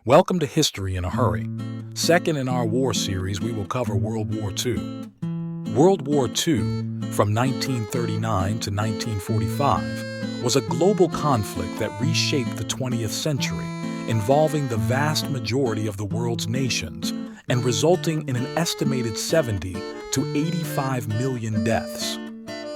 Welcome to History in a Hurry. Second in our war series, we will cover World War II. World War II, from 1939 to 1945, was a global conflict that reshaped the 20th century, involving the vast majority of the world's nations and resulting in an estimated 70 to 85 million deaths.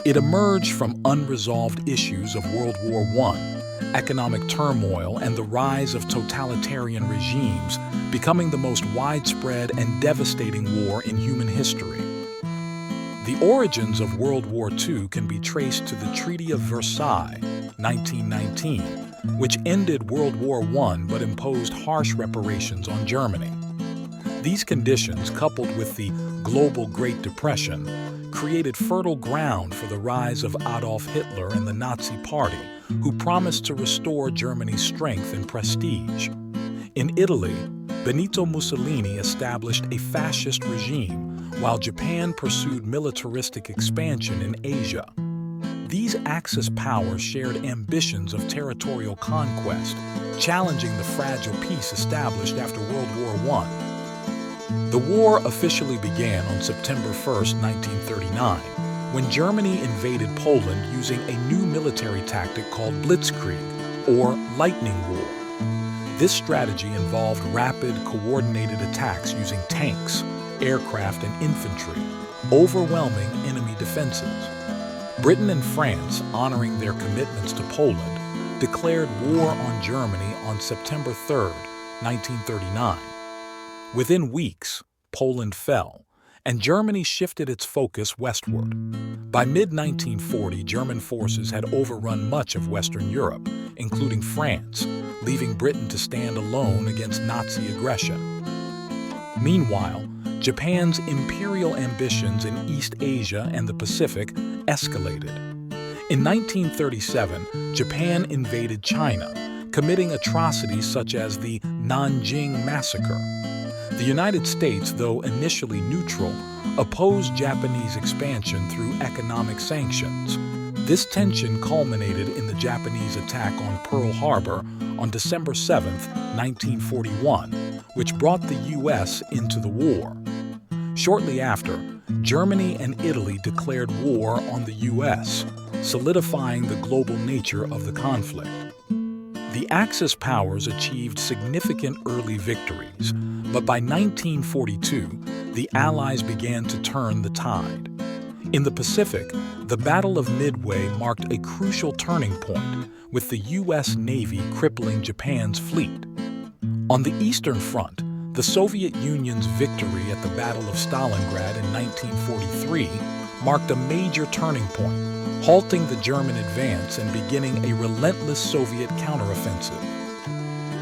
It emerged from unresolved issues of World War I, economic turmoil, and the rise of totalitarian regimes, becoming the most widespread and devastating war in human history. The origins of World War II can be traced to the Treaty of Versailles, 1919, which ended World War I but imposed harsh reparations on Germany. These conditions, coupled with the global Great Depression, created fertile ground for the rise of Adolf Hitler and the Nazi Party, who promised to restore Germany's strength and prestige. In Italy, Benito Mussolini established a fascist regime, while Japan pursued militaristic expansion in Asia. These Axis powers shared ambitions of territorial conquest, challenging the fragile peace established after World War I. The war officially began on September 1, 1939, when Germany invaded Poland using a new military tactic called blitzkrieg, or lightning war. This strategy involved rapid, coordinated attacks using tanks, aircraft, and infantry, overwhelming enemy defenses. Britain and France, honoring their commitments to Poland, declared war on Germany on September 3, 1939. Within weeks, Poland fell, and Germany shifted its focus westward. By mid-1940, German forces had overrun much of Western Europe, including France, leaving Britain to stand alone against Nazi aggression. Meanwhile, Japan's imperial ambitions in East Asia and the Pacific escalated. In 1937, Japan invaded China, committing atrocities such as the Nanjing Massacre. The United States, though initially neutral, opposed Japanese expansion through economic sanctions. This tension culminated in the Japanese attack on Pearl Harbor on December 7, 1941, which brought the U.S. into the war. Shortly after, Germany and Italy declared war on the U.S., solidifying the global nature of the conflict. The Axis powers achieved significant early victories, but by 1942, the Allies began to turn the tide. In the Pacific, the Battle of Midway marked a crucial turning point, with the U.S. Navy crippling Japan's fleet. On the Eastern Front, the Soviet Union's victory at the Battle of Stalingrad in 1943 marked a major turning point, halting the German advance and beginning a relentless Soviet counteroffensive.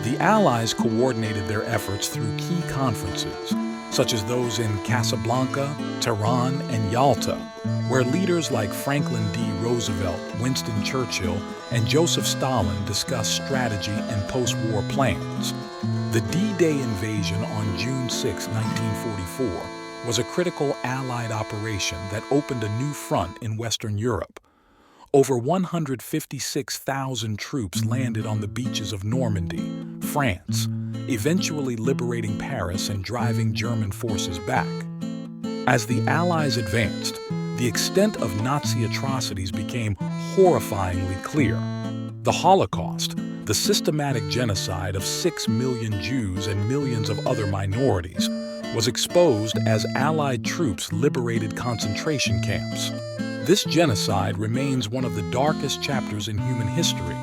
The Allies coordinated their efforts through key conferences, such as those in Casablanca, Tehran, and Yalta, where leaders like Franklin D. Roosevelt, Winston Churchill, and Joseph Stalin discussed strategy and post-war plans. The D-Day invasion on June 6, 1944, was a critical Allied operation that opened a new front in Western Europe. Over 156,000 troops landed on the beaches of Normandy, France, eventually liberating Paris and driving German forces back. As the Allies advanced, the extent of Nazi atrocities became horrifyingly clear. The Holocaust, the systematic genocide of 6 million Jews and millions of other minorities, was exposed as Allied troops liberated concentration camps. This genocide remains one of the darkest chapters in human history,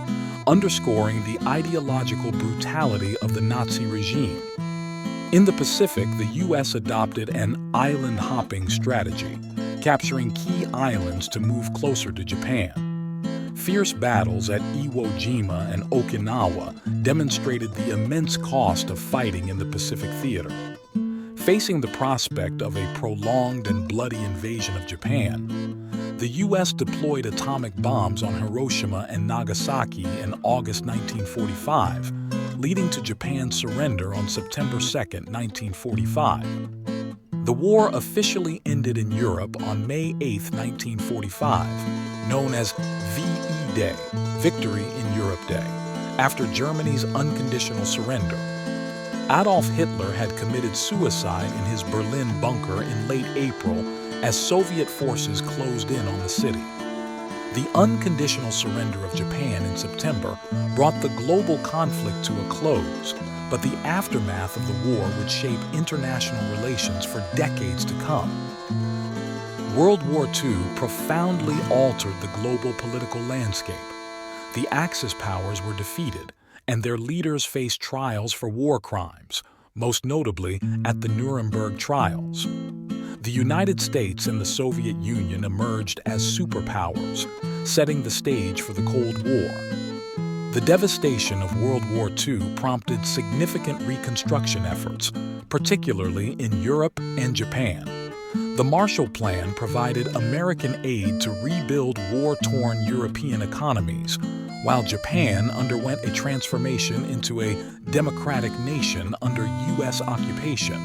underscoring the ideological brutality of the Nazi regime. In the Pacific, the U.S. adopted an island-hopping strategy, capturing key islands to move closer to Japan. Fierce battles at Iwo Jima and Okinawa demonstrated the immense cost of fighting in the Pacific theater. Facing the prospect of a prolonged and bloody invasion of Japan, the U.S. deployed atomic bombs on Hiroshima and Nagasaki in August 1945, leading to Japan's surrender on September 2, 1945. The war officially ended in Europe on May 8, 1945, known as VE Day, Victory in Europe Day, after Germany's unconditional surrender. Adolf Hitler had committed suicide in his Berlin bunker in late April as Soviet forces closed in on the city. The unconditional surrender of Japan in September brought the global conflict to a close, but the aftermath of the war would shape international relations for decades to come. World War II profoundly altered the global political landscape. The Axis powers were defeated, and their leaders faced trials for war crimes, most notably at the Nuremberg trials. The United States and the Soviet Union emerged as superpowers, setting the stage for the Cold War. The devastation of World War II prompted significant reconstruction efforts, particularly in Europe and Japan. The Marshall Plan provided American aid to rebuild war-torn European economies, while Japan underwent a transformation into a democratic nation under U.S. occupation.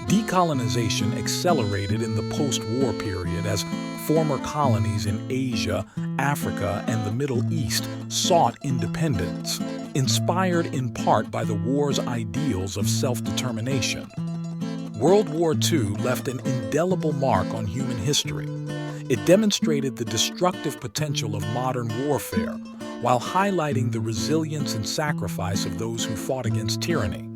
Decolonization accelerated in the post-war period as former colonies in Asia, Africa, and the Middle East sought independence, inspired in part by the war's ideals of self-determination. World War II left an indelible mark on human history. It demonstrated the destructive potential of modern warfare, while highlighting the resilience and sacrifice of those who fought against tyranny.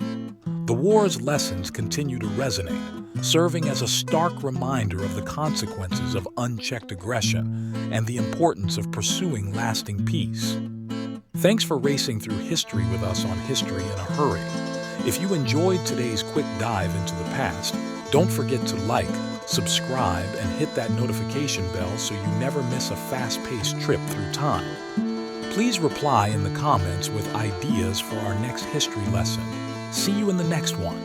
The war's lessons continue to resonate, serving as a stark reminder of the consequences of unchecked aggression and the importance of pursuing lasting peace. Thanks for racing through history with us on History in a Hurry. If you enjoyed today's quick dive into the past, don't forget to like, subscribe, and hit that notification bell so you never miss a fast-paced trip through time. Please reply in the comments with ideas for our next history lesson. See you in the next one.